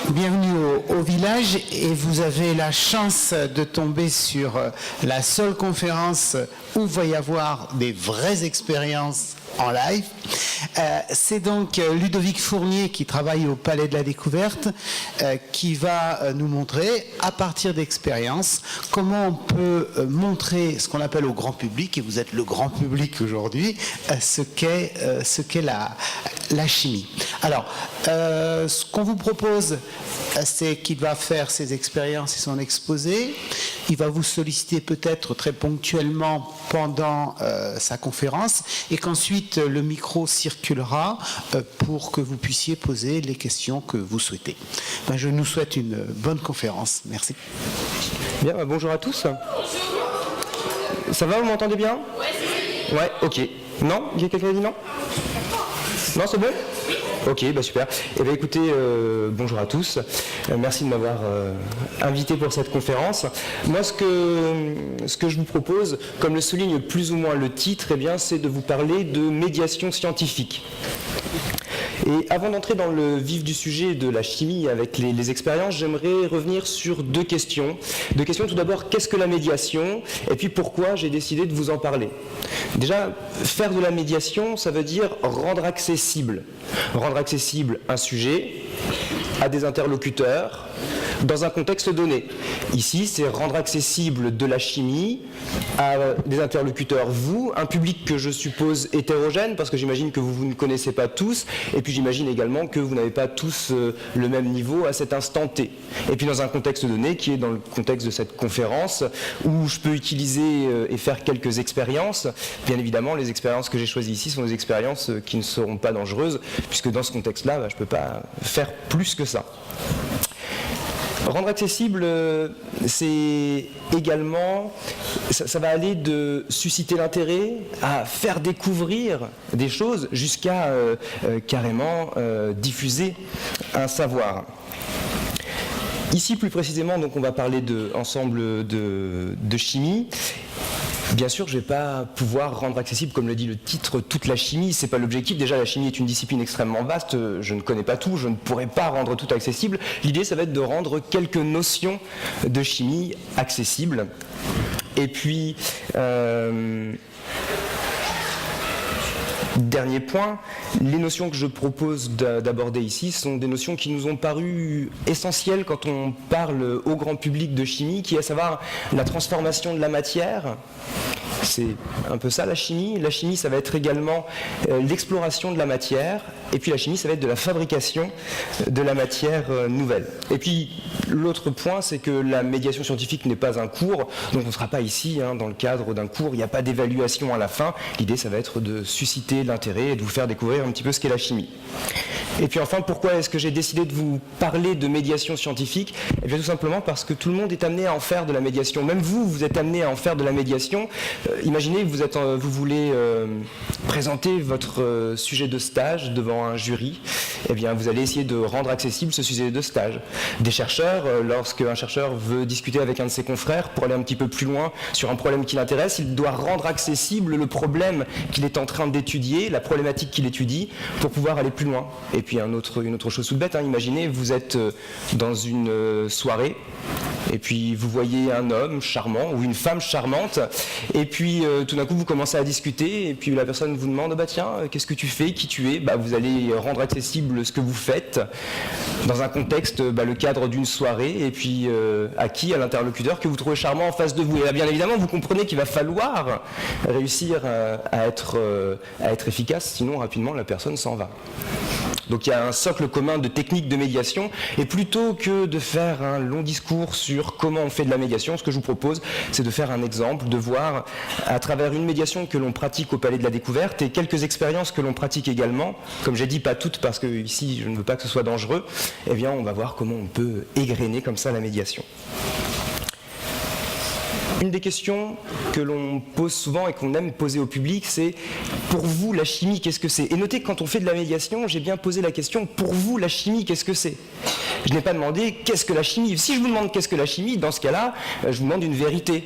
Bienvenue au village, et vous avez la chance de tomber sur la seule conférence où il va y avoir des vraies expériences en live. C'est donc Ludovic Fournier, qui travaille au Palais de la Découverte, qui va nous montrer, à partir d'expériences, comment on peut montrer ce qu'on appelle au grand public, et vous êtes le grand public aujourd'hui, ce qu'est la chimie. Alors, ce qu'on vous propose, c'est qu'il va faire ses expériences et son exposé. Il va vous solliciter peut-être très ponctuellement pendant sa conférence, et qu'ensuite le micro circulera pour que vous puissiez poser les questions que vous souhaitez. Je nous souhaite une bonne conférence. Merci. Bien, bonjour à tous. Ça va, vous m'entendez bien? Ouais, ok. Non? Il y a quelqu'un qui dit non? Non, c'est bon? Ok, super. Eh bien, écoutez, bonjour à tous. Merci de m'avoir invité pour cette conférence. Moi, ce que je vous propose, comme le souligne plus ou moins le titre, eh bien, c'est de vous parler de médiation scientifique. Et avant d'entrer dans le vif du sujet de la chimie avec les expériences, j'aimerais revenir sur deux questions. Deux questions, tout d'abord, qu'est-ce que la médiation? Et puis pourquoi j'ai décidé de vous en parler? Déjà, faire de la médiation, ça veut dire rendre accessible. Rendre accessible un sujet à des interlocuteurs dans un contexte donné. Ici, c'est rendre accessible de la chimie à des interlocuteurs, vous, un public que je suppose hétérogène, parce que j'imagine que vous ne connaissez pas tous, et puis j'imagine également que vous n'avez pas tous le même niveau à cet instant T. Et puis dans un contexte donné, qui est dans le contexte de cette conférence, où je peux utiliser et faire quelques expériences. Bien évidemment, les expériences que j'ai choisies ici sont des expériences qui ne seront pas dangereuses, puisque dans ce contexte-là, je ne peux pas faire plus que ça. Rendre accessible, c'est également, ça va aller de susciter l'intérêt à faire découvrir des choses jusqu'à carrément diffuser un savoir. Ici, plus précisément, donc, on va parler ensemble de chimie. Bien sûr, je ne vais pas pouvoir rendre accessible, comme le dit le titre, toute la chimie. Ce n'est pas l'objectif. Déjà, la chimie est une discipline extrêmement vaste. Je ne connais pas tout. Je ne pourrais pas rendre tout accessible. L'idée, ça va être de rendre quelques notions de chimie accessibles. Et puis, dernier point, les notions que je propose d'aborder ici sont des notions qui nous ont paru essentielles quand on parle au grand public de chimie, qui est à savoir la transformation de la matière. C'est un peu ça la chimie. La chimie, ça va être également l'exploration de la matière, et puis la chimie, ça va être de la fabrication de la matière nouvelle. Et puis l'autre point, c'est que la médiation scientifique n'est pas un cours, donc on ne sera pas ici dans le cadre d'un cours, il n'y a pas d'évaluation à la fin. L'idée, ça va être de susciter l'intérêt et de vous faire découvrir un petit peu ce qu'est la chimie. Et puis enfin, pourquoi est-ce que j'ai décidé de vous parler de médiation scientifique? Eh bien tout simplement parce que tout le monde est amené à en faire de la médiation. Même vous, vous êtes amené à en faire de la médiation. Imaginez que vous voulez présenter votre sujet de stage devant un jury. Eh bien vous allez essayer de rendre accessible ce sujet de stage. Des chercheurs, lorsqu'un chercheur veut discuter avec un de ses confrères pour aller un petit peu plus loin sur un problème qui l'intéresse, il doit rendre accessible le problème qu'il est en train d'étudier, la problématique qu'il étudie, pour pouvoir aller plus loin. Et puis une autre chose toute bête, imaginez, vous êtes dans une soirée, et puis vous voyez un homme charmant ou une femme charmante, et puis tout d'un coup vous commencez à discuter, et puis la personne vous demande tiens, qu'est-ce que tu fais, qui tu es? Vous allez rendre accessible ce que vous faites dans un contexte, le cadre d'une soirée, et puis à l'interlocuteur que vous trouvez charmant en face de vous. Et là, bien évidemment, vous comprenez qu'il va falloir réussir à être efficace, sinon rapidement la personne s'en va. Donc il y a un socle commun de techniques de médiation, et plutôt que de faire un long discours sur comment on fait de la médiation, ce que je vous propose, c'est de faire un exemple, de voir à travers une médiation que l'on pratique au Palais de la Découverte et quelques expériences que l'on pratique également, comme j'ai dit pas toutes parce que ici je ne veux pas que ce soit dangereux, eh bien on va voir comment on peut égrener comme ça la médiation. Une des questions que l'on pose souvent et qu'on aime poser au public, c'est « Pour vous, la chimie, qu'est-ce que c'est ?» Et notez que quand on fait de la médiation, j'ai bien posé la question « Pour vous, la chimie, qu'est-ce que c'est ?» Je n'ai pas demandé « Qu'est-ce que la chimie ?» Si je vous demande « Qu'est-ce que la chimie ?» dans ce cas-là, je vous demande une vérité.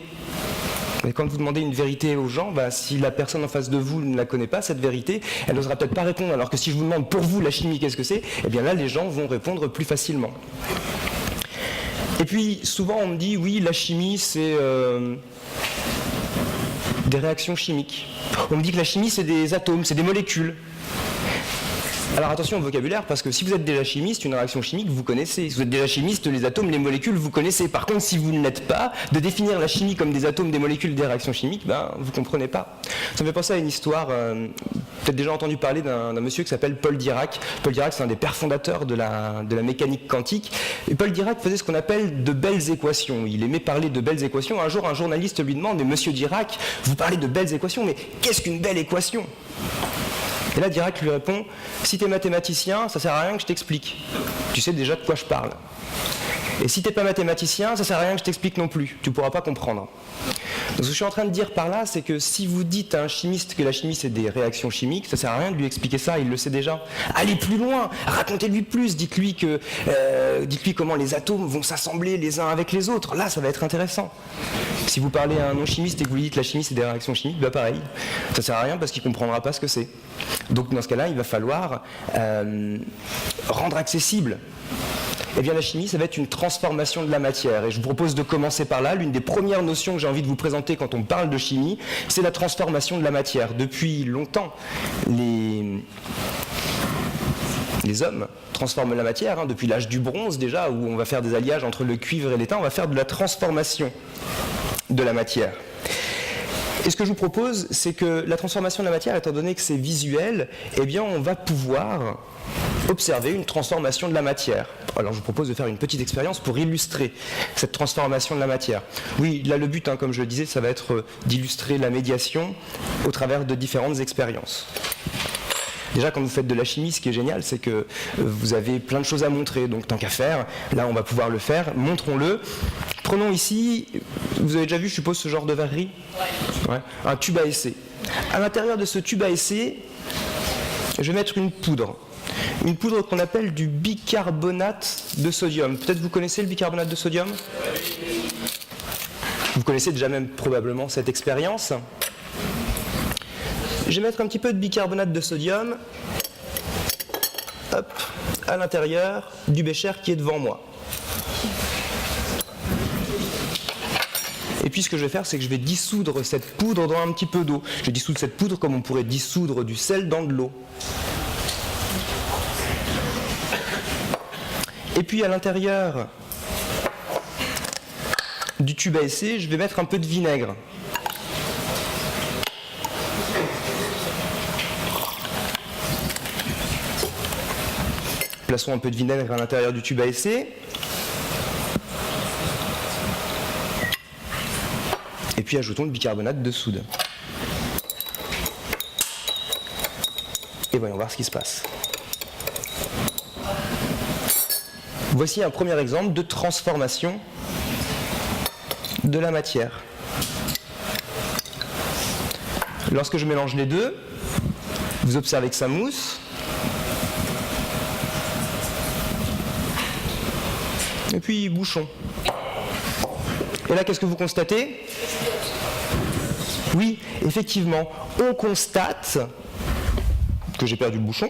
Quand vous demandez une vérité aux gens, si la personne en face de vous ne la connaît pas, cette vérité, elle n'osera peut-être pas répondre. Alors que si je vous demande pour vous la chimie, qu'est-ce que c'est, eh bien là, les gens vont répondre plus facilement. Et puis, souvent, on me dit, oui, la chimie, c'est des réactions chimiques. On me dit que la chimie, c'est des atomes, c'est des molécules. Alors attention au vocabulaire, parce que si vous êtes déjà chimiste, une réaction chimique, vous connaissez. Si vous êtes déjà chimiste, les atomes, les molécules, vous connaissez. Par contre, si vous ne l'êtes pas, de définir la chimie comme des atomes, des molécules, des réactions chimiques, vous ne comprenez pas. Ça me fait penser à une histoire, peut-être déjà entendu parler d'un monsieur qui s'appelle Paul Dirac. Paul Dirac, c'est un des pères fondateurs de la mécanique quantique. Et Paul Dirac faisait ce qu'on appelle de belles équations. Il aimait parler de belles équations. Un jour, un journaliste lui demande, mais monsieur Dirac, vous parlez de belles équations, mais qu'est-ce qu'une belle équation ? Et là, Dirac lui répond, si tu es mathématicien, ça sert à rien que je t'explique. Tu sais déjà de quoi je parle. Et si tu n'es pas mathématicien, ça sert à rien que je t'explique non plus. Tu ne pourras pas comprendre. Donc, ce que je suis en train de dire par là, c'est que si vous dites à un chimiste que la chimie, c'est des réactions chimiques, ça ne sert à rien de lui expliquer ça, il le sait déjà. Allez plus loin, racontez-lui plus, dites-lui comment les atomes vont s'assembler les uns avec les autres. Là, ça va être intéressant. Si vous parlez à un non-chimiste et que vous lui dites que la chimie, c'est des réactions chimiques, pareil. Ça ne sert à rien parce qu'il ne comprendra pas ce que c'est. Donc, dans ce cas-là, il va falloir rendre accessible. Eh bien, la chimie, ça va être une transformation de la matière. Et je vous propose de commencer par là. L'une des premières notions que j'ai envie de vous présenter quand on parle de chimie, c'est la transformation de la matière. Depuis longtemps, les hommes transforment la matière, depuis l'âge du bronze déjà, où on va faire des alliages entre le cuivre et l'étain, on va faire de la transformation de la matière. Et ce que je vous propose, c'est que la transformation de la matière, étant donné que c'est visuel, eh bien on va pouvoir observer une transformation de la matière. Alors je vous propose de faire une petite expérience pour illustrer cette transformation de la matière. Oui, là le but, comme je le disais, ça va être d'illustrer la médiation au travers de différentes expériences. Déjà, quand vous faites de la chimie, ce qui est génial, c'est que vous avez plein de choses à montrer. Donc, tant qu'à faire, là, on va pouvoir le faire. Montrons-le. Prenons ici, vous avez déjà vu, je suppose, ce genre de verrerie ? Ouais. Un tube à essai. À l'intérieur de ce tube à essai, je vais mettre une poudre. Une poudre qu'on appelle du bicarbonate de sodium. Peut-être vous connaissez le bicarbonate de sodium ? Vous connaissez déjà même probablement cette expérience. Je vais mettre un petit peu de bicarbonate de sodium à l'intérieur du bécher qui est devant moi. Et puis ce que je vais faire, c'est que je vais dissoudre cette poudre dans un petit peu d'eau. Je vais dissoudre cette poudre comme on pourrait dissoudre du sel dans de l'eau. Et puis à l'intérieur du tube à essai, je vais mettre un peu de vinaigre. Plaçons un peu de vinaigre à l'intérieur du tube à essai. Et puis ajoutons le bicarbonate de soude. Et voyons voir ce qui se passe. Voici un premier exemple de transformation de la matière. Lorsque je mélange les deux, vous observez que ça mousse. Et puis bouchon. Et là, qu'est-ce que vous constatez ? Oui, effectivement, on constate que j'ai perdu le bouchon,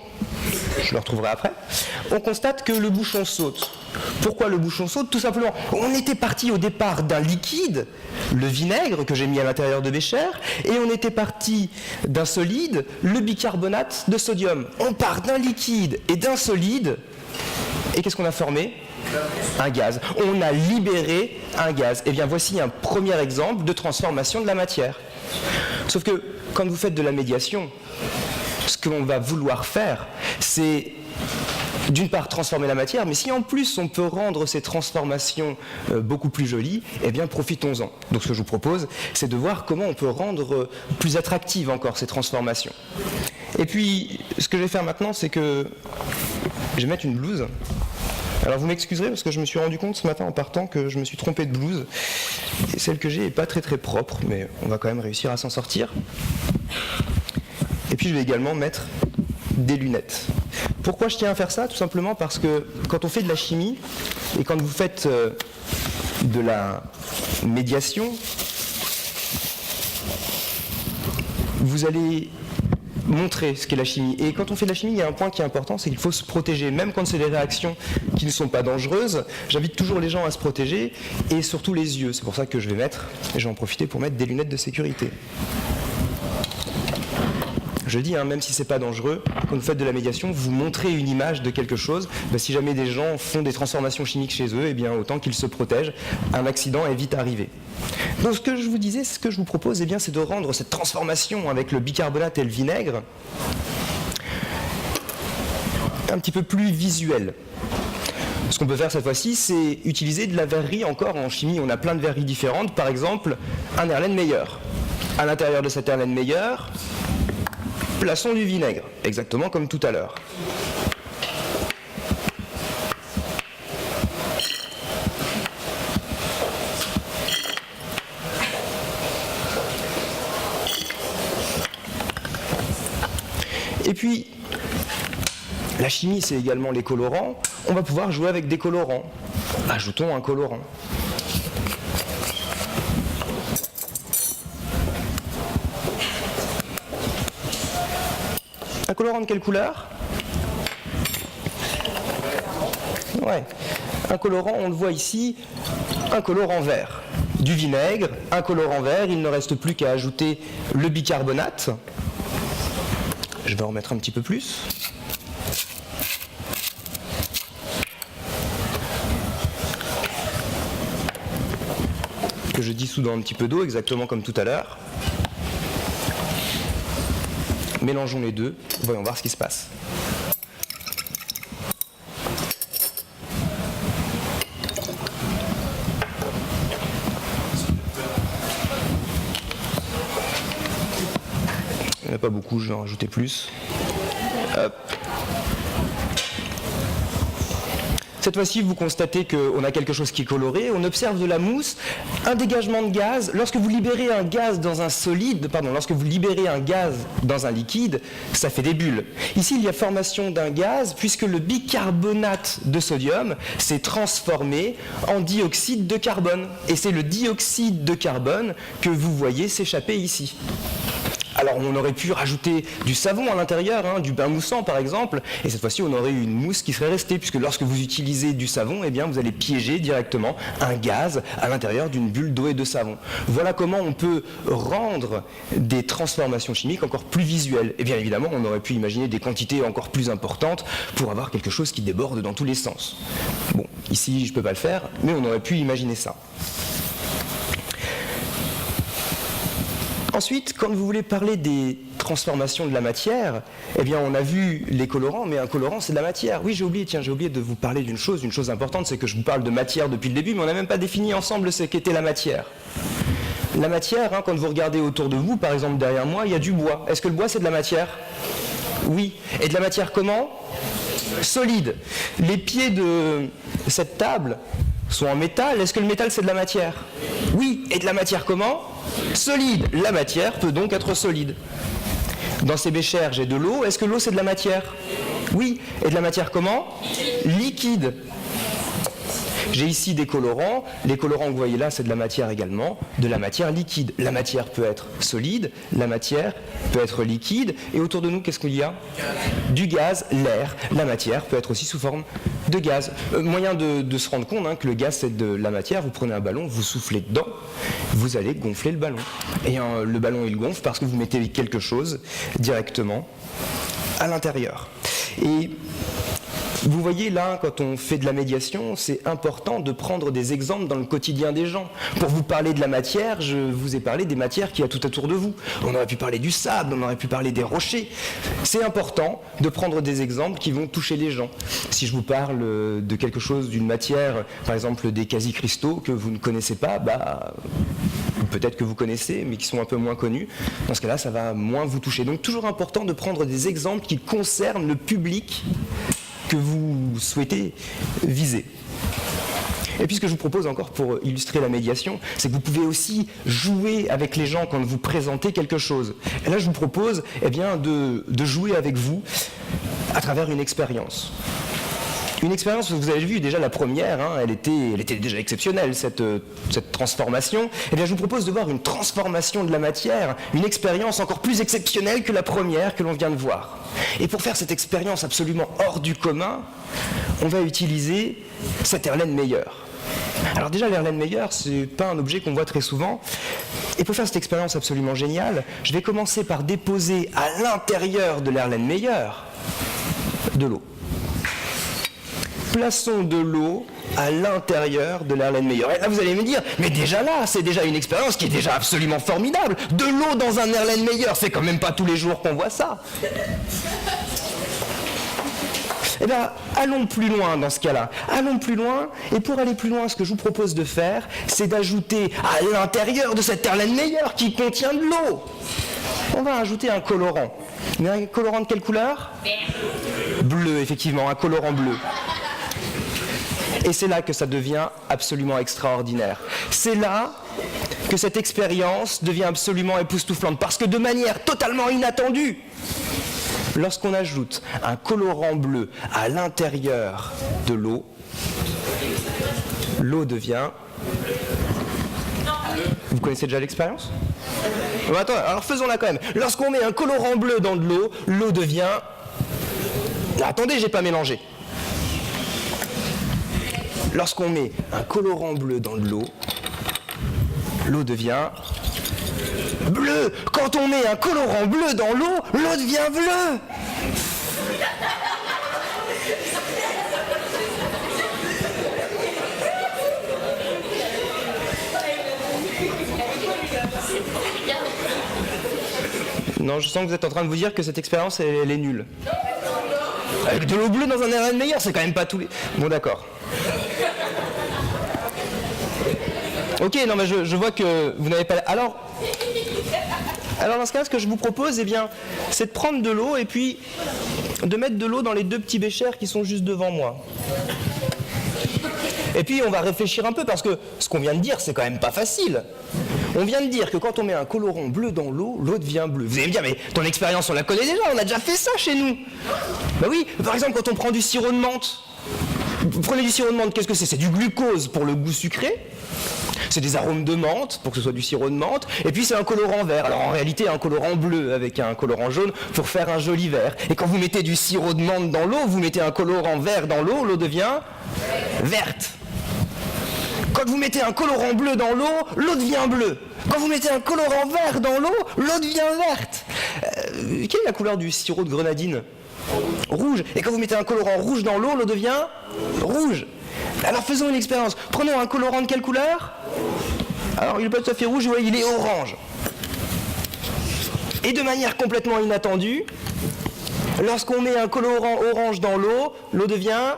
je le retrouverai après, on constate que le bouchon saute. Pourquoi le bouchon saute ? Tout simplement, on était parti au départ d'un liquide, le vinaigre que j'ai mis à l'intérieur de bécher, et on était parti d'un solide, le bicarbonate de sodium. On part d'un liquide et d'un solide, et qu'est-ce qu'on a formé ? Un gaz. On a libéré un gaz. Et bien voici un premier exemple de transformation de la matière. Sauf que quand vous faites de la médiation, ce que l'on va vouloir faire, c'est d'une part transformer la matière, mais si en plus on peut rendre ces transformations beaucoup plus jolies, eh bien profitons-en. Donc ce que je vous propose, c'est de voir comment on peut rendre plus attractives encore ces transformations. Et puis, ce que je vais faire maintenant, c'est que je vais mettre une blouse. Alors vous m'excuserez parce que je me suis rendu compte ce matin en partant que je me suis trompé de blouse. Et celle que j'ai n'est pas très très propre, mais on va quand même réussir à s'en sortir. Et puis je vais également mettre des lunettes. Pourquoi je tiens à faire ça ? Tout simplement parce que quand on fait de la chimie, et quand vous faites de la médiation, vous allez montrer ce qu'est la chimie. Et quand on fait de la chimie, il y a un point qui est important, c'est qu'il faut se protéger. Même quand c'est des réactions qui ne sont pas dangereuses, j'invite toujours les gens à se protéger, et surtout les yeux. C'est pour ça que je vais en profiter pour mettre des lunettes de sécurité. Je dis, même si c'est pas dangereux, quand vous faites de la médiation, vous montrez une image de quelque chose. Si jamais des gens font des transformations chimiques chez eux, autant qu'ils se protègent, un accident est vite arrivé. Donc ce que je vous disais, ce que je vous propose, c'est de rendre cette transformation avec le bicarbonate et le vinaigre un petit peu plus visuelle. Ce qu'on peut faire cette fois-ci, c'est utiliser de la verrerie. Encore en chimie, on a plein de verreries différentes. Par exemple, un Erlenmeyer. À l'intérieur de cet Erlenmeyer, plaçons du vinaigre, exactement comme tout à l'heure. Et puis, la chimie, c'est également les colorants. On va pouvoir jouer avec des colorants. Ajoutons un colorant. Un colorant de quelle couleur? Ouais. Un colorant, on le voit ici, un colorant vert. Du vinaigre, un colorant vert, il ne reste plus qu'à ajouter le bicarbonate. Je vais en remettre un petit peu plus. Que je dissous dans un petit peu d'eau, exactement comme tout à l'heure. Mélangeons les deux, voyons voir ce qui se passe. Il n'y en a pas beaucoup, je vais en rajouter plus. Hop. Cette fois-ci, vous constatez qu'on a quelque chose qui est coloré, on observe de la mousse, un dégagement de gaz. Lorsque vous libérez un gaz dans un solide, lorsque vous libérez un gaz dans un liquide, ça fait des bulles. Ici, il y a formation d'un gaz puisque le bicarbonate de sodium s'est transformé en dioxyde de carbone. Et c'est le dioxyde de carbone que vous voyez s'échapper ici. Alors on aurait pu rajouter du savon à l'intérieur, du bain moussant par exemple, et cette fois-ci on aurait eu une mousse qui serait restée, puisque lorsque vous utilisez du savon, vous allez piéger directement un gaz à l'intérieur d'une bulle d'eau et de savon. Voilà comment on peut rendre des transformations chimiques encore plus visuelles. Et bien évidemment, on aurait pu imaginer des quantités encore plus importantes pour avoir quelque chose qui déborde dans tous les sens. Bon, ici je ne peux pas le faire, mais on aurait pu imaginer ça. Ensuite, quand vous voulez parler des transformations de la matière, on a vu les colorants, mais un colorant c'est de la matière. Oui, j'ai oublié de vous parler d'une chose importante, c'est que je vous parle de matière depuis le début, mais on n'a même pas défini ensemble ce qu'était la matière. La matière, quand vous regardez autour de vous, par exemple derrière moi, il y a du bois. Est-ce que le bois c'est de la matière? Oui. Et de la matière comment? Solide. Les pieds de cette table sont en métal. Est-ce que le métal c'est de la matière? Oui. Et de la matière comment? Solide. La matière peut donc être solide. Dans ces béchères, j'ai de l'eau. Est-ce que l'eau c'est de la matière? Oui. Et de la matière comment? Liquide. J'ai ici des colorants. Les colorants que vous voyez là, c'est de la matière également, de la matière liquide. La matière peut être solide, la matière peut être liquide. Et autour de nous, qu'est-ce qu'il y a? Du gaz, l'air. La matière peut être aussi sous forme de gaz. Moyen de se rendre compte que le gaz, c'est de la matière. Vous prenez un ballon, vous soufflez dedans, vous allez gonfler le ballon. Et le ballon, il gonfle parce que vous mettez quelque chose directement à l'intérieur. Et vous voyez là, quand on fait de la médiation, c'est important de prendre des exemples dans le quotidien des gens. Pour vous parler de la matière, je vous ai parlé des matières qu'il y a tout autour de vous. On aurait pu parler du sable, on aurait pu parler des rochers. C'est important de prendre des exemples qui vont toucher les gens. Si je vous parle de quelque chose, d'une matière, par exemple des quasi-cristaux que vous ne connaissez pas, peut-être que vous connaissez, mais qui sont un peu moins connus, dans ce cas-là, ça va moins vous toucher. Donc toujours important de prendre des exemples qui concernent le public que vous souhaitez viser. Et puis ce que je vous propose encore pour illustrer la médiation, c'est que vous pouvez aussi jouer avec les gens quand vous présentez quelque chose. Et là je vous propose de jouer avec vous à travers une expérience. Une expérience, vous avez vu déjà la première, hein, elle était déjà exceptionnelle, cette transformation. Eh bien, je vous propose de voir une transformation de la matière, une expérience encore plus exceptionnelle que la première que l'on vient de voir. Et pour faire cette expérience absolument hors du commun, on va utiliser cet Erlenmeyer. Alors déjà, l'Erlenmeyer, c'est pas un objet qu'on voit très souvent. Et pour faire cette expérience absolument géniale, je vais commencer par déposer à l'intérieur de l'Erlenmeyer de l'eau. Plaçons de l'eau à l'intérieur de l'Erlenmeyer. Et là, vous allez me dire, mais déjà là, c'est déjà une expérience qui est déjà absolument formidable. De l'eau dans un Erlenmeyer, c'est quand même pas tous les jours qu'on voit ça. Eh bien, allons plus loin dans ce cas-là. Allons plus loin, et pour aller plus loin, ce que je vous propose de faire, c'est d'ajouter à l'intérieur de cet Erlenmeyer qui contient de l'eau, on va ajouter un colorant. Mais un colorant de quelle couleur ? Bleu, effectivement, un colorant bleu. Et c'est là que ça devient absolument extraordinaire. C'est là que cette expérience devient absolument époustouflante, parce que de manière totalement inattendue, lorsqu'on ajoute un colorant bleu à l'intérieur de l'eau, l'eau devient... Vous connaissez déjà l'expérience ? Bon, attends, alors faisons-la quand même. Lorsqu'on met un colorant bleu dans de l'eau, l'eau devient... Attendez, j'ai pas mélangé. Lorsqu'on met un colorant bleu dans de l'eau, l'eau devient bleu. Quand on met un colorant bleu dans l'eau, l'eau devient bleue. Non, je sens que vous êtes en train de vous dire que cette expérience, elle est nulle. Avec de l'eau bleue dans un Erlenmeyer, c'est quand même pas tous les... Bon, d'accord. Ok, non, mais je vois que vous n'avez pas... Alors, dans ce cas, ce que je vous propose, eh bien, c'est de prendre de l'eau et puis de mettre de l'eau dans les deux petits béchers qui sont juste devant moi. Et puis, on va réfléchir un peu, parce que ce qu'on vient de dire, c'est quand même pas facile. On vient de dire que quand on met un colorant bleu dans l'eau, l'eau devient bleue. Vous allez me dire, mais ton expérience, on la connaît déjà, on a déjà fait ça chez nous. Ben oui, par exemple, quand on prend du sirop de menthe, vous prenez du sirop de menthe, qu'est-ce que c'est ? C'est du glucose pour le goût sucré. C'est des arômes de menthe, pour que ce soit du sirop de menthe, et puis c'est un colorant vert. Alors en réalité, un colorant bleu avec un colorant jaune pour faire un joli vert. Et quand vous mettez du sirop de menthe dans l'eau, vous mettez un colorant vert dans l'eau, l'eau devient verte. Quand vous mettez un colorant bleu dans l'eau, l'eau devient bleue. Quand vous mettez un colorant vert dans l'eau, l'eau devient verte. Quelle est la couleur du sirop de grenadine ? Rouge. Et quand vous mettez un colorant rouge dans l'eau, l'eau devient rouge. Alors faisons une expérience. Prenons un colorant de quelle couleur ? Alors il n'est pas tout à fait rouge, vous voyez, il est orange. Et de manière complètement inattendue, lorsqu'on met un colorant orange dans l'eau, l'eau devient...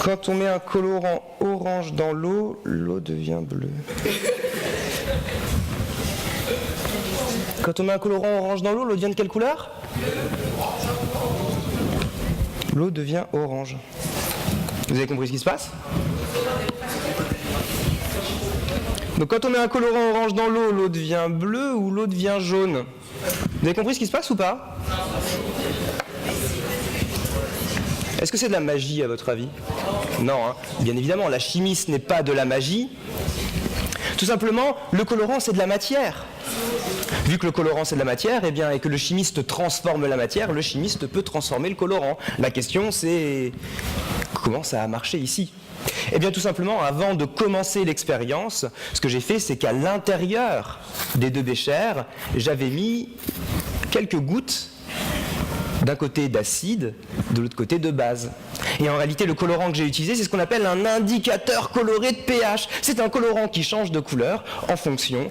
Quand on met un colorant orange dans l'eau, l'eau devient bleue. Quand on met un colorant orange dans l'eau, l'eau devient de quelle couleur ? L'eau devient orange. Vous avez compris ce qui se passe ? Donc quand on met un colorant orange dans l'eau, l'eau devient bleue ou l'eau devient jaune ? Vous avez compris ce qui se passe ou pas ? Est-ce que c'est de la magie à votre avis ? Non, hein. Bien évidemment, la chimie ce n'est pas de la magie. Tout simplement, le colorant c'est de la matière. Vu que le colorant c'est de la matière, eh bien, et que le chimiste transforme la matière, le chimiste peut transformer le colorant. La question c'est comment ça a marché ici ? Eh bien tout simplement, avant de commencer l'expérience, ce que j'ai fait c'est qu'à l'intérieur des deux béchers, j'avais mis quelques gouttes d'un côté d'acide, de l'autre côté de base. Et en réalité, le colorant que j'ai utilisé, c'est ce qu'on appelle un indicateur coloré de pH. C'est un colorant qui change de couleur en fonction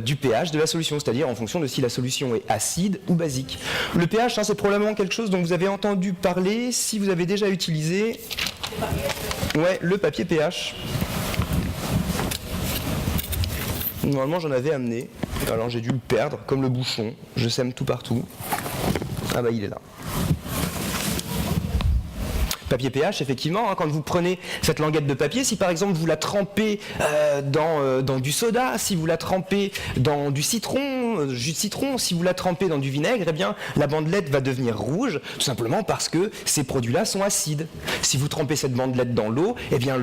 du pH de la solution, c'est-à-dire en fonction de si la solution est acide ou basique. Le pH, hein, c'est probablement quelque chose dont vous avez entendu parler si vous avez déjà utilisé le papier pH. Normalement, j'en avais amené, alors j'ai dû le perdre, comme le bouchon. Je sème tout partout. Ah bah il est là. Papier pH, effectivement, hein, quand vous prenez cette languette de papier, si par exemple vous la trempez dans du soda, si vous la trempez dans du citron, jus de citron, si vous la trempez dans du vinaigre, eh bien la bandelette va devenir rouge, tout simplement parce que ces produits-là sont acides. Si vous trempez cette bandelette dans l'eau, eh bien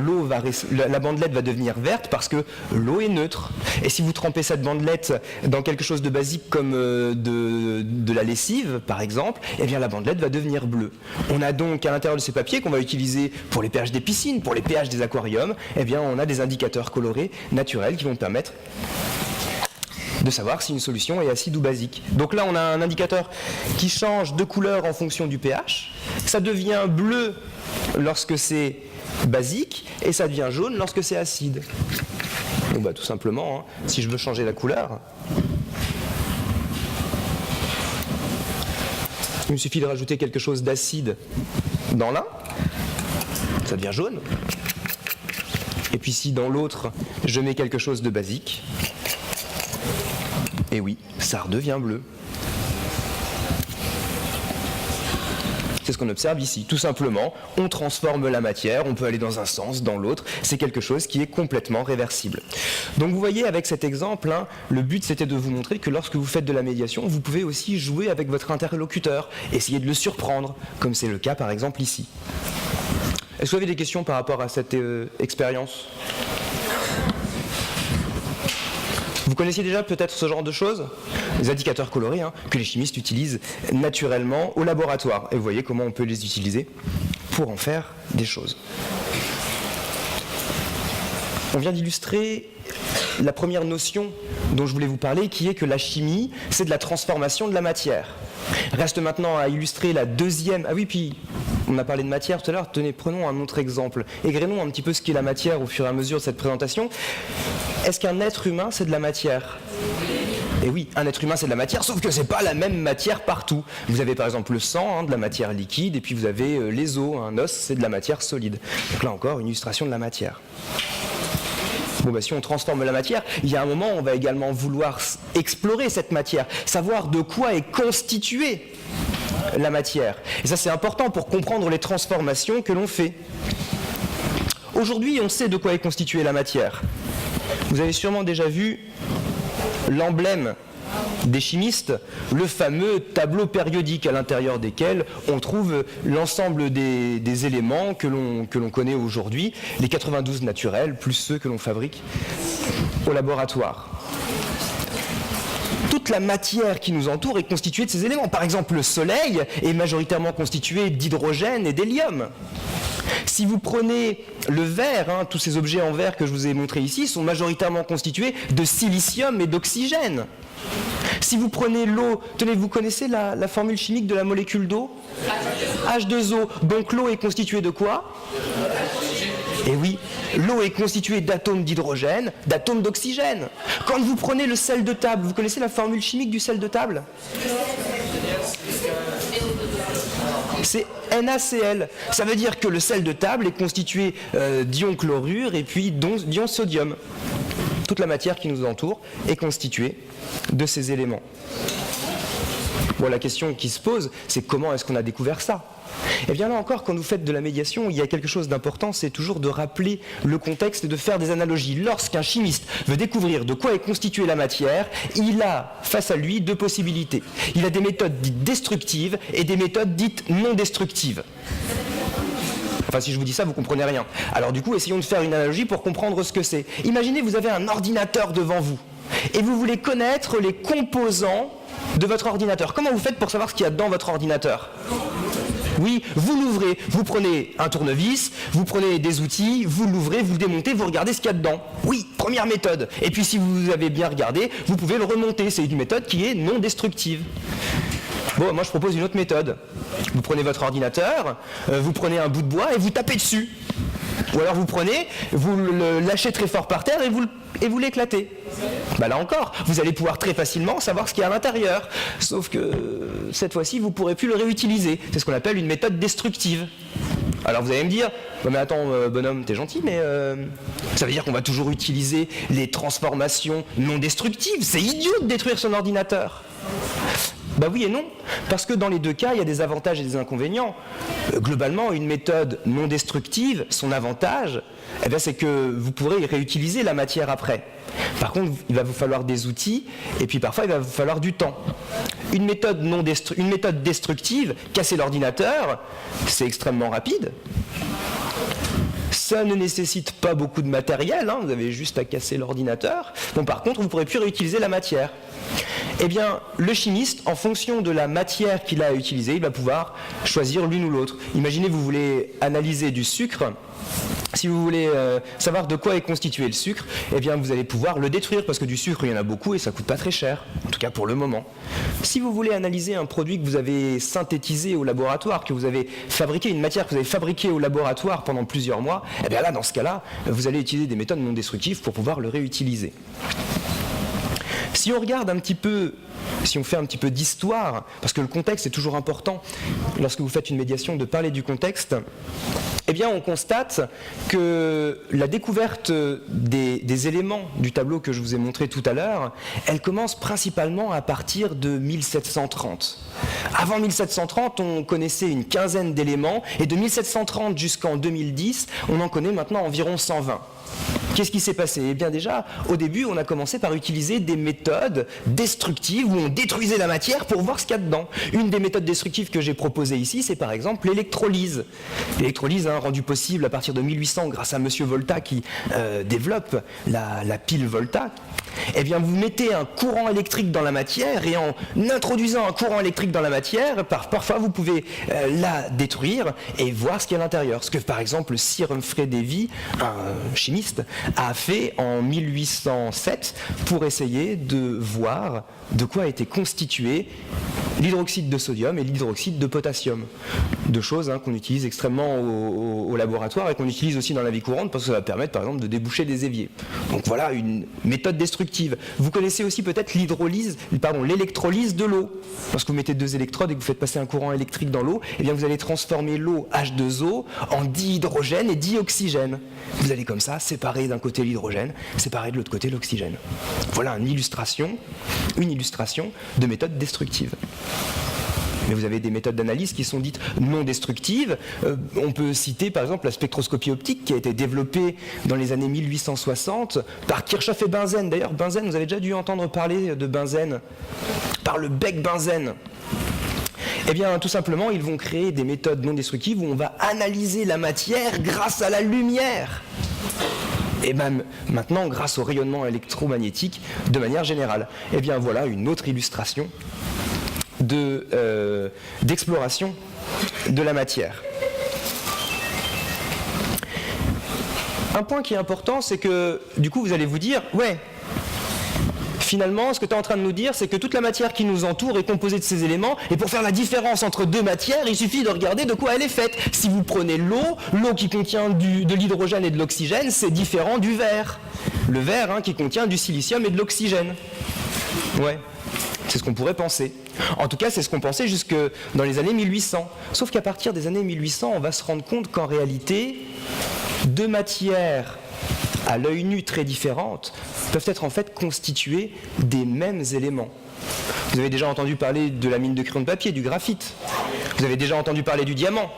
la bandelette va devenir verte parce que l'eau est neutre. Et si vous trempez cette bandelette dans quelque chose de basique comme de la lessive, par exemple, eh bien la bandelette va devenir bleue. On a donc à l'intérieur de ces papiers qu'on va utiliser pour les pH des piscines, pour les pH des aquariums, eh bien on a des indicateurs colorés naturels qui vont permettre de savoir si une solution est acide ou basique. Donc là on a un indicateur qui change de couleur en fonction du pH, ça devient bleu lorsque c'est basique et ça devient jaune lorsque c'est acide. Donc tout simplement, hein, si je veux changer la couleur, il me suffit de rajouter quelque chose d'acide dans l'un, ça devient jaune. Et puis si dans l'autre, je mets quelque chose de basique, et oui, ça redevient bleu. C'est ce qu'on observe ici. Tout simplement, on transforme la matière, on peut aller dans un sens, dans l'autre. C'est quelque chose qui est complètement réversible. Donc vous voyez, avec cet exemple, hein, le but c'était de vous montrer que lorsque vous faites de la médiation, vous pouvez aussi jouer avec votre interlocuteur, essayer de le surprendre, comme c'est le cas par exemple ici. Est-ce que vous avez des questions par rapport à cette expérience ? Vous connaissiez déjà peut-être ce genre de choses ? Les indicateurs colorés que les chimistes utilisent naturellement au laboratoire. Et vous voyez comment on peut les utiliser pour en faire des choses. On vient d'illustrer la première notion dont je voulais vous parler, qui est que la chimie, c'est de la transformation de la matière. Reste maintenant à illustrer la deuxième... Ah oui, puis on a parlé de matière tout à l'heure, tenez, prenons un autre exemple. Égrenons un petit peu ce qu'est la matière au fur et à mesure de cette présentation. Est-ce qu'un être humain, c'est de la matière ? Et oui, un être humain c'est de la matière, sauf que c'est pas la même matière partout. Vous avez par exemple le sang, de la matière liquide, et puis vous avez les os, un os c'est de la matière solide. Donc là encore, une illustration de la matière. Bon, si on transforme la matière, il y a un moment où on va également vouloir explorer cette matière, savoir de quoi est constituée la matière. Et ça c'est important pour comprendre les transformations que l'on fait. Aujourd'hui, on sait de quoi est constituée la matière. Vous avez sûrement déjà vu l'emblème des chimistes, le fameux tableau périodique à l'intérieur desquels on trouve l'ensemble des éléments que l'on connaît aujourd'hui, les 92 naturels, plus ceux que l'on fabrique au laboratoire. Toute la matière qui nous entoure est constituée de ces éléments. Par exemple, le Soleil est majoritairement constitué d'hydrogène et d'hélium. Si vous prenez le verre, tous ces objets en verre que je vous ai montrés ici sont majoritairement constitués de silicium et d'oxygène. Si vous prenez l'eau, tenez, vous connaissez la formule chimique de la molécule d'eau ? H2O. Donc l'eau est constituée de quoi ? Et oui, l'eau est constituée d'atomes d'hydrogène, d'atomes d'oxygène. Quand vous prenez le sel de table, vous connaissez la formule chimique du sel de table ? C'est NaCl. Ça veut dire que le sel de table est constitué d'ion chlorure et puis d'ion sodium. Toute la matière qui nous entoure est constituée de ces éléments. Bon, la question qui se pose, c'est comment est-ce qu'on a découvert ça ? Et bien là encore, quand vous faites de la médiation, il y a quelque chose d'important, c'est toujours de rappeler le contexte et de faire des analogies. Lorsqu'un chimiste veut découvrir de quoi est constituée la matière, il a face à lui deux possibilités. Il a des méthodes dites destructives et des méthodes dites non destructives. Enfin, si je vous dis ça, vous comprenez rien. Alors du coup, essayons de faire une analogie pour comprendre ce que c'est. Imaginez, vous avez un ordinateur devant vous et vous voulez connaître les composants de votre ordinateur. Comment vous faites pour savoir ce qu'il y a dans votre ordinateur ? Oui, vous l'ouvrez, vous prenez un tournevis, vous prenez des outils, vous l'ouvrez, vous le démontez, vous regardez ce qu'il y a dedans. Oui, première méthode. Et puis si vous avez bien regardé, vous pouvez le remonter. C'est une méthode qui est non destructive. Bon, moi je propose une autre méthode. Vous prenez votre ordinateur, vous prenez un bout de bois et vous tapez dessus. Ou alors vous prenez, vous le lâchez très fort par terre et vous l'éclatez. Là encore, vous allez pouvoir très facilement savoir ce qu'il y a à l'intérieur. Sauf que cette fois-ci, vous ne pourrez plus le réutiliser. C'est ce qu'on appelle une méthode destructive. Alors vous allez me dire, mais attends bonhomme, t'es gentil, mais ça veut dire qu'on va toujours utiliser les transformations non destructives. C'est idiot de détruire son ordinateur. Bah oui et non, parce que dans les deux cas, il y a des avantages et des inconvénients. Globalement, une méthode non destructive, son avantage, c'est que vous pourrez réutiliser la matière après. Par contre, il va vous falloir des outils, et puis parfois, il va vous falloir du temps. Une méthode destructive, casser l'ordinateur, c'est extrêmement rapide. Ça ne nécessite pas beaucoup de matériel, vous avez juste à casser l'ordinateur. Bon, par contre, vous ne pourrez plus réutiliser la matière. Eh bien, le chimiste, en fonction de la matière qu'il a à utiliser, il va pouvoir choisir l'une ou l'autre. Imaginez, vous voulez analyser du sucre. Si vous voulez savoir de quoi est constitué le sucre, eh bien vous allez pouvoir le détruire parce que du sucre il y en a beaucoup et ça coûte pas très cher, en tout cas pour le moment. Si vous voulez analyser un produit que vous avez synthétisé au laboratoire, que vous avez fabriqué, une matière que vous avez fabriquée au laboratoire pendant plusieurs mois, eh bien là dans ce cas-là, vous allez utiliser des méthodes non destructives pour pouvoir le réutiliser. Si on regarde un petit peu, si on fait un petit peu d'histoire, parce que le contexte est toujours important, lorsque vous faites une médiation, de parler du contexte, eh bien on constate que la découverte des éléments du tableau que je vous ai montré tout à l'heure, elle commence principalement à partir de 1730. Avant 1730, on connaissait une quinzaine d'éléments, et de 1730 jusqu'en 2010, on en connaît maintenant environ 120. Qu'est-ce qui s'est passé? Eh bien déjà, au début, on a commencé par utiliser des méthodes destructives où on détruisait la matière pour voir ce qu'il y a dedans. Une des méthodes destructives que j'ai proposées ici, c'est par exemple l'électrolyse. L'électrolyse, rendue possible à partir de 1800 grâce à M. Volta qui développe la pile Volta. Eh bien, vous mettez un courant électrique dans la matière et en introduisant un courant électrique dans la matière, parfois vous pouvez la détruire et voir ce qu'il y a à l'intérieur. Ce que par exemple Sir Humphrey Davy, un chimiste, a fait en 1807 pour essayer de voir de quoi était constitué l'hydroxyde de sodium et l'hydroxyde de potassium. Deux choses qu'on utilise extrêmement au laboratoire et qu'on utilise aussi dans la vie courante parce que ça va permettre par exemple de déboucher des éviers. Donc voilà une méthode destructive. Vous connaissez aussi peut-être l'électrolyse de l'eau. Lorsque vous mettez deux électrodes et que vous faites passer un courant électrique dans l'eau, eh bien vous allez transformer l'eau H2O en dihydrogène et dioxygène. Vous allez comme ça séparer d'un côté l'hydrogène, séparer de l'autre côté l'oxygène. Voilà une illustration de méthode destructive. Mais vous avez des méthodes d'analyse qui sont dites non destructives. On peut citer par exemple la spectroscopie optique qui a été développée dans les années 1860 par Kirchhoff et Bunsen. D'ailleurs, Bunsen, vous avez déjà dû entendre parler de Bunsen, par le bec Bunsen. Eh bien, tout simplement, ils vont créer des méthodes non destructives où on va analyser la matière grâce à la lumière. Et même maintenant grâce au rayonnement électromagnétique de manière générale. Eh bien voilà une autre illustration d'exploration de la matière. Un point qui est important, c'est que du coup vous allez vous dire, ouais, finalement, ce que tu es en train de nous dire, c'est que toute la matière qui nous entoure est composée de ces éléments, et pour faire la différence entre deux matières, il suffit de regarder de quoi elle est faite. Si vous prenez l'eau qui contient de l'hydrogène et de l'oxygène, c'est différent du verre. Le verre qui contient du silicium et de l'oxygène. Ouais, c'est ce qu'on pourrait penser. En tout cas, c'est ce qu'on pensait jusque dans les années 1800. Sauf qu'à partir des années 1800, on va se rendre compte qu'en réalité, deux matières à l'œil nu très différentes peuvent être en fait constituées des mêmes éléments. Vous avez déjà entendu parler de la mine de crayon de papier, du graphite. Vous avez déjà entendu parler du diamant.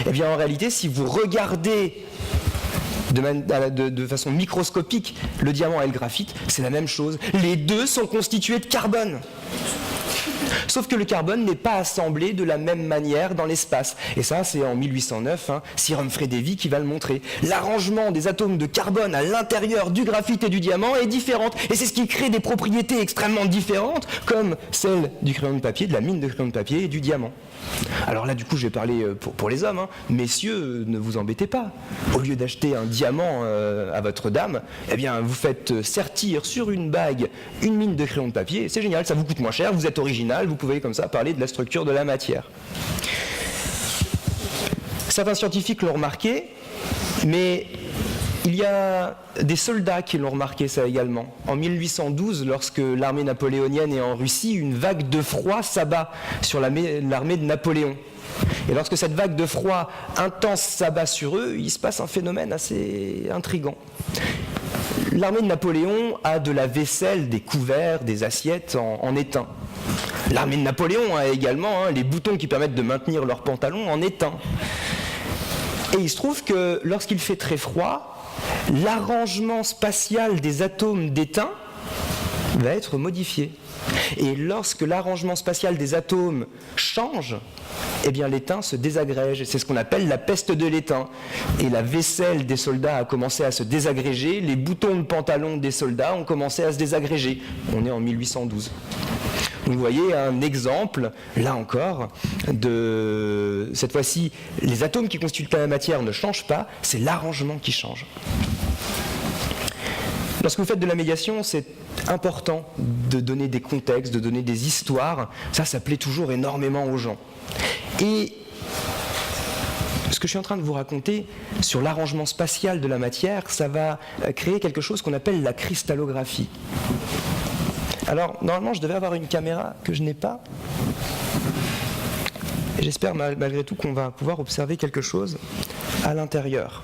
Eh bien en réalité, si vous regardez de façon microscopique le diamant et le graphite, c'est la même chose. Les deux sont constitués de carbone. Sauf que le carbone n'est pas assemblé de la même manière dans l'espace. Et ça, c'est en 1809, Sir Humphrey Davy qui va le montrer. L'arrangement des atomes de carbone à l'intérieur du graphite et du diamant est différent. Et c'est ce qui crée des propriétés extrêmement différentes, comme celles du crayon de papier, de la mine de crayon de papier et du diamant. Alors là, du coup, je vais parler pour les hommes. Messieurs, ne vous embêtez pas. Au lieu d'acheter un diamant à votre dame, eh bien, vous faites sertir sur une bague une mine de crayon de papier. C'est génial, ça vous coûte moins cher, vous êtes original, vous pouvez comme ça parler de la structure de la matière. Certains scientifiques l'ont remarqué, mais il y a des soldats qui l'ont remarqué ça également. En 1812, lorsque l'armée napoléonienne est en Russie, une vague de froid s'abat sur l'armée de Napoléon. Et lorsque cette vague de froid intense s'abat sur eux, il se passe un phénomène assez intrigant. L'armée de Napoléon a de la vaisselle, des couverts, des assiettes en étain. L'armée de Napoléon a également les boutons qui permettent de maintenir leurs pantalons en étain. Et il se trouve que lorsqu'il fait très froid, l'arrangement spatial des atomes d'étain va être modifié. Et lorsque l'arrangement spatial des atomes change, eh bien l'étain se désagrège. C'est ce qu'on appelle la peste de l'étain. Et la vaisselle des soldats a commencé à se désagréger, les boutons de pantalon des soldats ont commencé à se désagréger. On est en 1812. Donc vous voyez un exemple, là encore, de cette fois-ci, les atomes qui constituent la matière ne changent pas, c'est l'arrangement qui change. Lorsque vous faites de la médiation, c'est important de donner des contextes, de donner des histoires. Ça plaît toujours énormément aux gens. Et ce que je suis en train de vous raconter sur l'arrangement spatial de la matière, ça va créer quelque chose qu'on appelle la cristallographie. Alors, normalement, je devais avoir une caméra que je n'ai pas. Et j'espère malgré tout qu'on va pouvoir observer quelque chose à l'intérieur.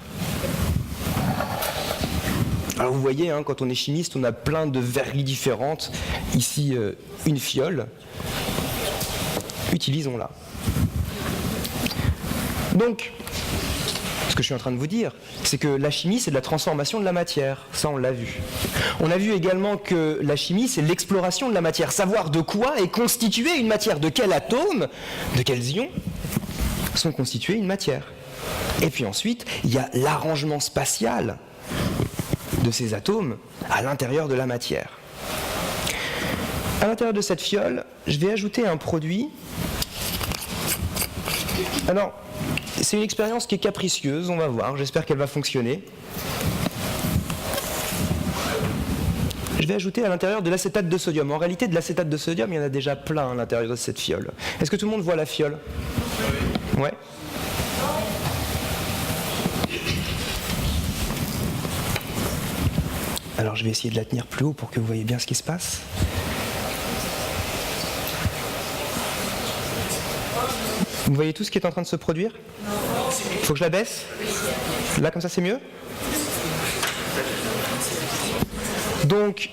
Alors vous voyez, quand on est chimiste, on a plein de verreries différentes. Ici, une fiole. Utilisons-la. Donc, ce que je suis en train de vous dire, c'est que la chimie, c'est de la transformation de la matière. Ça, on l'a vu. On a vu également que la chimie, c'est l'exploration de la matière. Savoir de quoi est constituée une matière, de quels atomes, de quels ions sont constitués une matière. Et puis ensuite, il y a l'arrangement spatial de ces atomes à l'intérieur de la matière. À l'intérieur de cette fiole, je vais ajouter un produit. Alors, c'est une expérience qui est capricieuse, on va voir, j'espère qu'elle va fonctionner. Je vais ajouter à l'intérieur de l'acétate de sodium. En réalité, de l'acétate de sodium, il y en a déjà plein à l'intérieur de cette fiole. Est-ce que tout le monde voit la fiole? Ouais. Alors je vais essayer de la tenir plus haut pour que vous voyez bien ce qui se passe. Vous voyez tout ce qui est en train de se produire? Il faut que je la baisse? Là, comme ça, c'est mieux? Donc,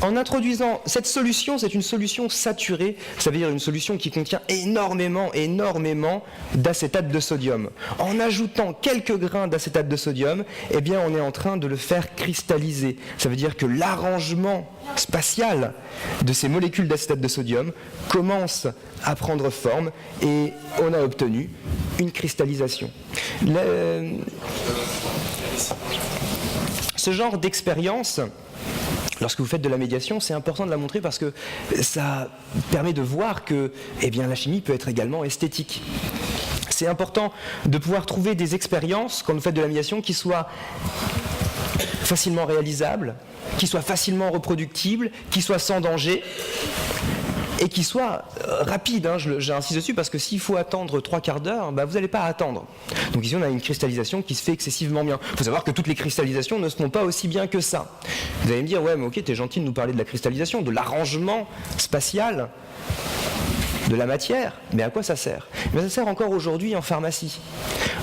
en introduisant cette solution, c'est une solution saturée, ça veut dire une solution qui contient énormément d'acétate de sodium. En ajoutant quelques grains d'acétate de sodium, eh bien on est en train de le faire cristalliser. Ça veut dire que l'arrangement spatial de ces molécules d'acétate de sodium commence à prendre forme et on a obtenu une cristallisation. Ce genre d'expérience, lorsque vous faites de la médiation, c'est important de la montrer parce que ça permet de voir que la chimie peut être également esthétique. C'est important de pouvoir trouver des expériences, quand vous faites de la médiation, qui soient facilement réalisables, qui soient facilement reproductibles, qui soient sans danger et qui soient rapides. J'insiste dessus parce que s'il faut attendre 3/4 d'heure, vous n'allez pas attendre. Donc ici on a une cristallisation qui se fait excessivement bien. Il faut savoir que toutes les cristallisations ne se font pas aussi bien que ça. Vous allez me dire, ouais mais ok, t'es gentil de nous parler de la cristallisation, de l'arrangement spatial de la matière, mais à quoi ça sert? Ça sert encore aujourd'hui en pharmacie.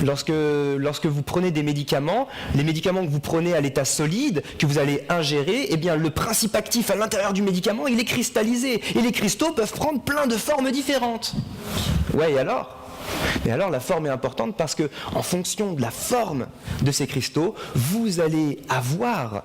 Lorsque vous prenez des médicaments, les médicaments que vous prenez à l'état solide, que vous allez ingérer, le principe actif à l'intérieur du médicament, il est cristallisé. Et les cristaux peuvent prendre plein de formes différentes. Ouais, et alors? Mais alors la forme est importante parce que en fonction de la forme de ces cristaux, vous allez avoir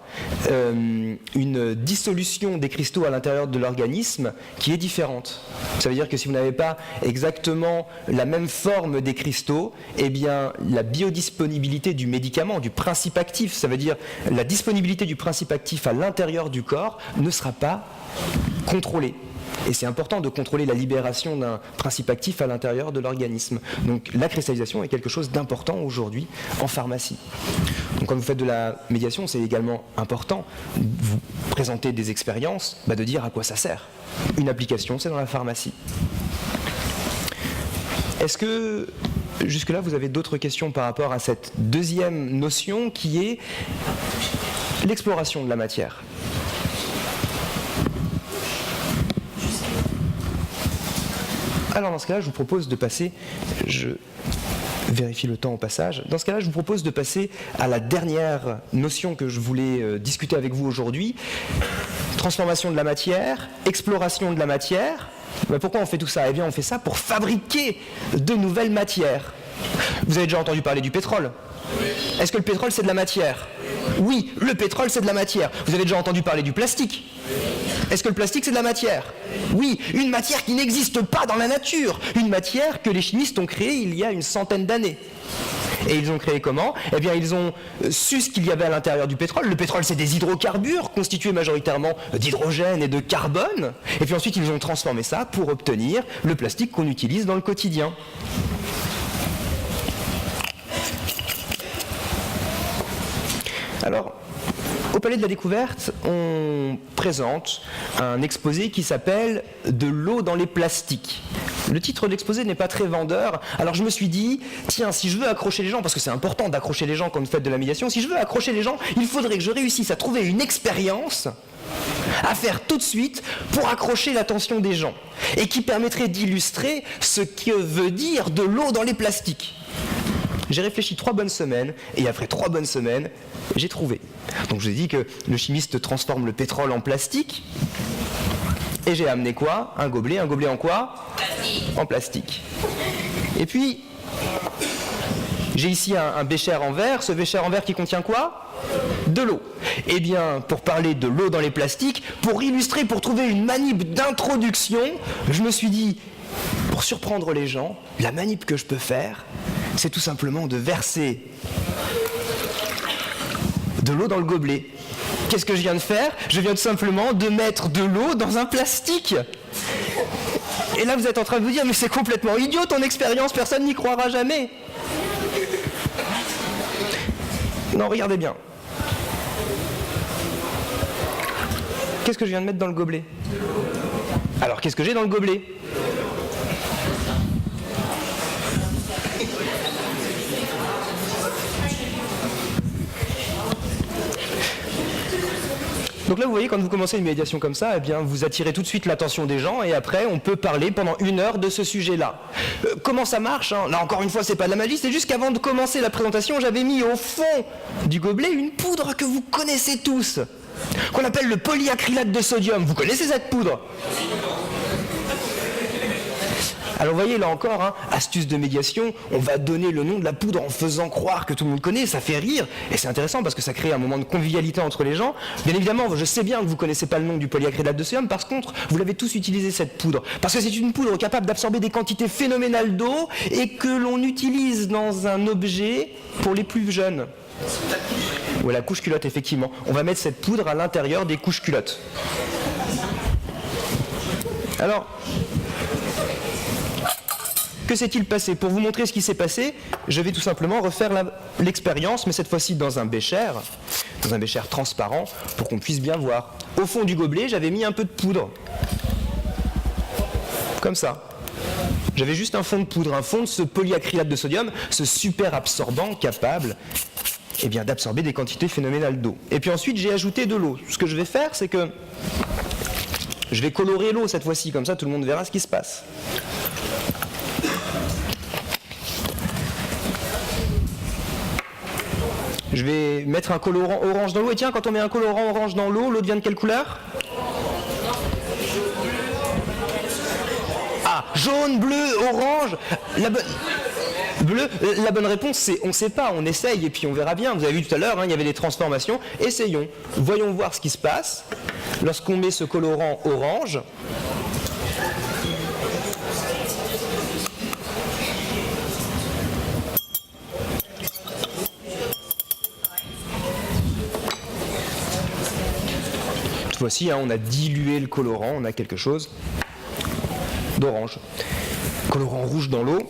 une dissolution des cristaux à l'intérieur de l'organisme qui est différente. Ça veut dire que si vous n'avez pas exactement la même forme des cristaux, la biodisponibilité du médicament, du principe actif, ça veut dire la disponibilité du principe actif à l'intérieur du corps ne sera pas contrôlée. Et c'est important de contrôler la libération d'un principe actif à l'intérieur de l'organisme. Donc la cristallisation est quelque chose d'important aujourd'hui en pharmacie. Donc quand vous faites de la médiation, c'est également important de vous présenter des expériences, de dire à quoi ça sert. Une application, c'est dans la pharmacie. Est-ce que jusque-là vous avez d'autres questions par rapport à cette deuxième notion qui est l'exploration de la matière ? Alors dans ce cas-là, je vous propose de passer, je vérifie le temps au passage, dans ce cas-là, je vous propose de passer à la dernière notion que je voulais discuter avec vous aujourd'hui, transformation de la matière, exploration de la matière, Pourquoi on fait tout ça? Eh bien, on fait ça pour fabriquer de nouvelles matières. Vous avez déjà entendu parler du pétrole? Est-ce que le pétrole, c'est de la matière? Oui, le pétrole, c'est de la matière. Vous avez déjà entendu parler du plastique? Est-ce que le plastique, c'est de la matière? Oui, une matière qui n'existe pas dans la nature. Une matière que les chimistes ont créée il y a une centaine d'années. Et ils ont créé comment? Eh bien, ils ont su ce qu'il y avait à l'intérieur du pétrole. Le pétrole, c'est des hydrocarbures constitués majoritairement d'hydrogène et de carbone. Et puis ensuite, ils ont transformé ça pour obtenir le plastique qu'on utilise dans le quotidien. Alors, au Palais de la Découverte, on présente un exposé qui s'appelle « De l'eau dans les plastiques ». Le titre de l'exposé n'est pas très vendeur, alors je me suis dit, tiens, si je veux accrocher les gens, parce que c'est important d'accrocher les gens quand vous faites de la médiation, si je veux accrocher les gens, il faudrait que je réussisse à trouver une expérience à faire tout de suite pour accrocher l'attention des gens, et qui permettrait d'illustrer ce que veut dire de l'eau dans les plastiques. J'ai réfléchi 3 bonnes semaines, et après 3 bonnes semaines, j'ai trouvé. Donc je vous ai dit que le chimiste transforme le pétrole en plastique, et j'ai amené quoi? Un gobelet en quoi? En plastique. Et puis, j'ai ici un bécher en verre, ce bécher en verre qui contient quoi? De l'eau. Eh bien, pour parler de l'eau dans les plastiques, pour illustrer, pour trouver une manip d'introduction, je me suis dit, pour surprendre les gens, la manip que je peux faire, c'est tout simplement de verser de l'eau dans le gobelet. Qu'est-ce que je viens de faire? Je viens tout simplement de mettre de l'eau dans un plastique. Et là, vous êtes en train de vous dire, mais c'est complètement idiot ton expérience, personne n'y croira jamais. Non, regardez bien. Qu'est-ce que je viens de mettre dans le gobelet? Alors, qu'est-ce que j'ai dans le gobelet? Donc là, vous voyez, quand vous commencez une médiation comme ça, eh bien, vous attirez tout de suite l'attention des gens et après, on peut parler pendant 1 heure de ce sujet-là. Comment ça marche, hein? Là, encore une fois, c'est pas de la magie, c'est juste qu'avant de commencer la présentation, j'avais mis au fond du gobelet une poudre que vous connaissez tous, qu'on appelle le polyacrylate de sodium. Vous connaissez cette poudre? Alors vous voyez, là encore, hein, astuce de médiation, on va donner le nom de la poudre en faisant croire que tout le monde connaît, ça fait rire, et c'est intéressant parce que ça crée un moment de convivialité entre les gens. Bien évidemment, je sais bien que vous ne connaissez pas le nom du polyacrylate de sodium, par contre, vous l'avez tous utilisé cette poudre, parce que c'est une poudre capable d'absorber des quantités phénoménales d'eau et que l'on utilise dans un objet pour les plus jeunes. Ouais, la couche culotte, effectivement. On va mettre cette poudre à l'intérieur des couches culottes. Alors, que s'est-il passé? Pour vous montrer ce qui s'est passé, je vais tout simplement refaire l'expérience, mais cette fois-ci dans un bécher transparent, pour qu'on puisse bien voir. Au fond du gobelet, j'avais mis un peu de poudre. Comme ça. J'avais juste un fond de poudre, un fond de ce polyacrylate de sodium, ce super absorbant capable d'absorber des quantités phénoménales d'eau. Et puis ensuite, j'ai ajouté de l'eau. Ce que je vais faire, c'est que je vais colorer l'eau cette fois-ci, comme ça tout le monde verra ce qui se passe. Je vais mettre un colorant orange dans l'eau. Et tiens, quand on met un colorant orange dans l'eau, l'eau devient de quelle couleur? Ah, jaune, bleu, orange. La bonne réponse, c'est on ne sait pas, on essaye et puis on verra bien. Vous avez vu tout à l'heure, hein, il y avait des transformations. Essayons. Voyons voir ce qui se passe lorsqu'on met ce colorant orange. Voici, hein, on a dilué le colorant, on a quelque chose d'orange. Colorant rouge dans l'eau.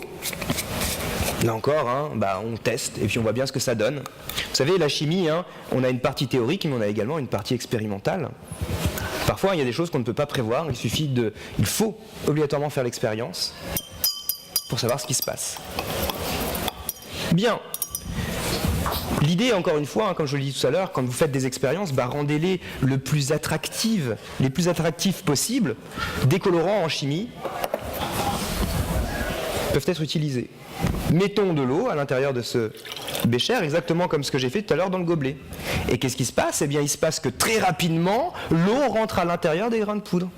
Là encore, hein, on teste et puis on voit bien ce que ça donne. Vous savez, la chimie, hein, on a une partie théorique, mais on a également une partie expérimentale. Parfois, il y a des choses qu'on ne peut pas prévoir. Il faut obligatoirement faire l'expérience pour savoir ce qui se passe. Bien. L'idée, encore une fois, hein, comme je le dis tout à l'heure, quand vous faites des expériences, rendez-les les plus attractives possibles. Des colorants en chimie peuvent être utilisés. Mettons de l'eau à l'intérieur de ce bécher, exactement comme ce que j'ai fait tout à l'heure dans le gobelet. Et qu'est-ce qui se passe? Eh bien, il se passe que très rapidement, l'eau rentre à l'intérieur des grains de poudre.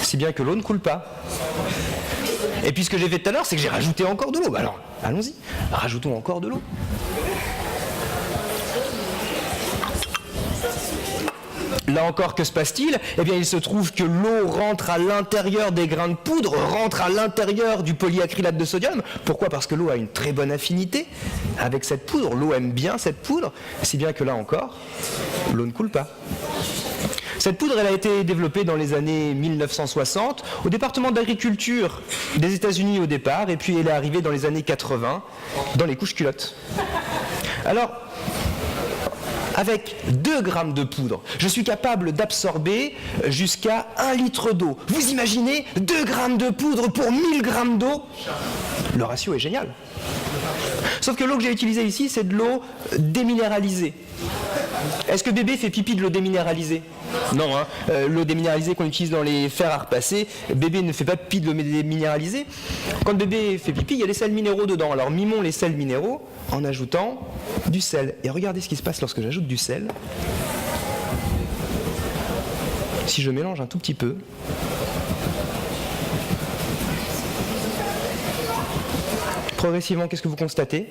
si bien que l'eau ne coule pas. Et puis ce que j'ai fait tout à l'heure, c'est que j'ai rajouté encore de l'eau. Bah alors, allons-y, rajoutons encore de l'eau. Là encore, que se passe-t-il? Eh bien, il se trouve que l'eau rentre à l'intérieur des grains de poudre, rentre à l'intérieur du polyacrylate de sodium. Pourquoi? Parce que l'eau a une très bonne affinité avec cette poudre. L'eau aime bien cette poudre, si bien que là encore, l'eau ne coule pas. Cette poudre, elle a été développée dans les années 1960 au département d'agriculture des États-Unis au départ, et puis elle est arrivée dans les années 80 dans les couches culottes. Alors, avec 2 grammes de poudre, je suis capable d'absorber jusqu'à 1 litre d'eau. Vous imaginez 2 grammes de poudre pour 1000 grammes d'eau? Le ratio est génial. Sauf que l'eau que j'ai utilisée ici, c'est de l'eau déminéralisée. Est-ce que bébé fait pipi de l'eau déminéralisée? Non, hein. L'eau déminéralisée qu'on utilise dans les fers à repasser, bébé ne fait pas pipi de l'eau déminéralisée. Quand bébé fait pipi, il y a des sels minéraux dedans. Alors mimons les sels minéraux en ajoutant du sel. Et regardez ce qui se passe lorsque j'ajoute du sel. Si je mélange un tout petit peu, progressivement, qu'est-ce que vous constatez?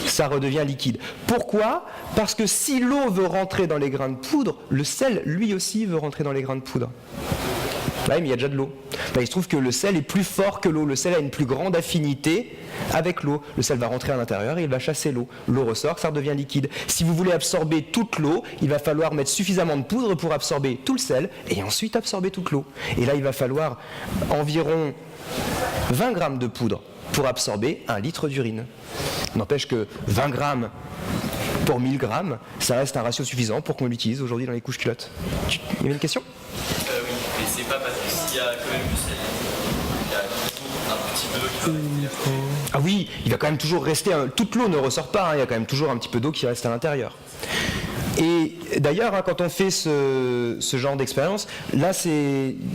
Ça redevient liquide. Pourquoi? Parce que si l'eau veut rentrer dans les grains de poudre, le sel, lui aussi, veut rentrer dans les grains de poudre. Oui, mais il y a déjà de l'eau. Ben, il se trouve que le sel est plus fort que l'eau. Le sel a une plus grande affinité avec l'eau. Le sel va rentrer à l'intérieur et il va chasser l'eau. L'eau ressort, ça redevient liquide. Si vous voulez absorber toute l'eau, il va falloir mettre suffisamment de poudre pour absorber tout le sel et ensuite absorber toute l'eau. Et là, il va falloir environ 20 grammes de poudre pour absorber 1 litre d'urine. N'empêche que 20 grammes pour 1000 grammes, ça reste un ratio suffisant pour qu'on l'utilise aujourd'hui dans les couches culottes. Il y avait une question? Oui, mais c'est pas parce que s'il y a quand même du sel, il y a toujours un petit peu qui va... Ah oui, il va quand même toujours rester... toute l'eau ne ressort pas, hein, il y a quand même toujours un petit peu d'eau qui reste à l'intérieur. Et d'ailleurs, hein, quand on fait ce genre d'expérience, là,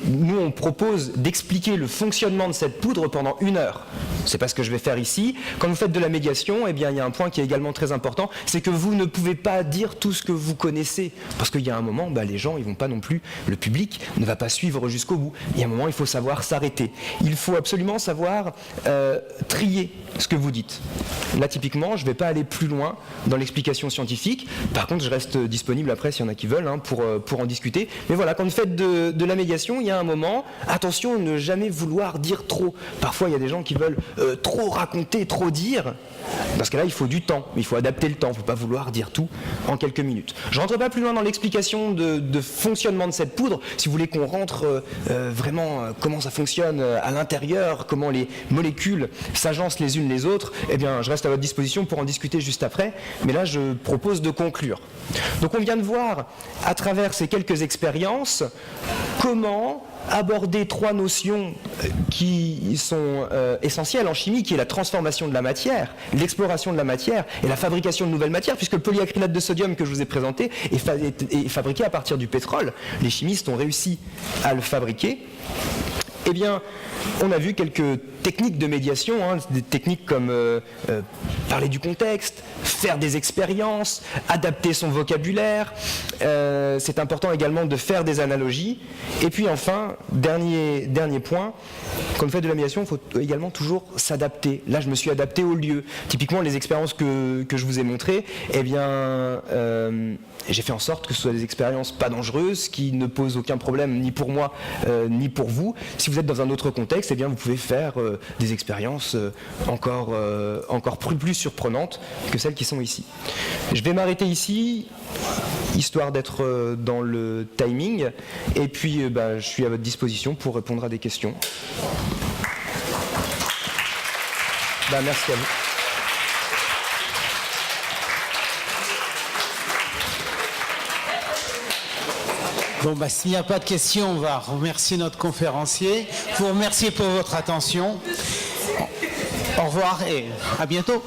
nous, on propose d'expliquer le fonctionnement de cette poudre pendant 1 heure. C'est pas ce que je vais faire ici. Quand vous faites de la médiation, eh bien, il y a un point qui est également très important, c'est que vous ne pouvez pas dire tout ce que vous connaissez. Parce qu'il y a un moment, les gens, ils vont pas non plus, le public ne va pas suivre jusqu'au bout. Il y a un moment, il faut savoir s'arrêter. Il faut absolument savoir trier ce que vous dites. Là, typiquement, je ne vais pas aller plus loin dans l'explication scientifique. Par contre, je reste disponible après s'il y en a qui veulent pour en discuter. Mais voilà, quand vous faites de la médiation, il y a un moment, attention, ne jamais vouloir dire trop. Parfois, il y a des gens qui veulent trop raconter, trop dire. Parce que là, il faut du temps, il faut adapter le temps, il ne faut pas vouloir dire tout en quelques minutes. Je ne rentre pas plus loin dans l'explication de fonctionnement de cette poudre. Si vous voulez qu'on rentre vraiment comment ça fonctionne à l'intérieur, comment les molécules s'agencent les unes les autres, eh bien, je reste à votre disposition pour en discuter juste après. Mais là, je propose de conclure. Donc, on vient de voir, à travers ces quelques expériences, comment aborder 3 notions qui sont essentielles en chimie, qui est la transformation de la matière, l'exploration de la matière et la fabrication de nouvelles matières, puisque le polyacrylate de sodium que je vous ai présenté est fabriqué à partir du pétrole. Les chimistes ont réussi à le fabriquer. Eh bien, on a vu quelques techniques de médiation, des techniques comme parler du contexte, faire des expériences, adapter son vocabulaire. C'est important également de faire des analogies. Et puis enfin, dernier point, quand on fait de la médiation, il faut également toujours s'adapter. Là, je me suis adapté au lieu. Typiquement, les expériences que je vous ai montrées, eh bien, j'ai fait en sorte que ce soit des expériences pas dangereuses, qui ne posent aucun problème ni pour moi ni pour vous. Si vous êtes dans un autre contexte, eh bien, vous pouvez faire des expériences encore plus surprenantes que celles qui sont ici. Je vais m'arrêter ici, histoire d'être dans le timing, et puis je suis à votre disposition pour répondre à des questions. Merci à vous. Bon, s'il n'y a pas de questions, on va remercier notre conférencier. Vous remercier pour votre attention. Au revoir et à bientôt.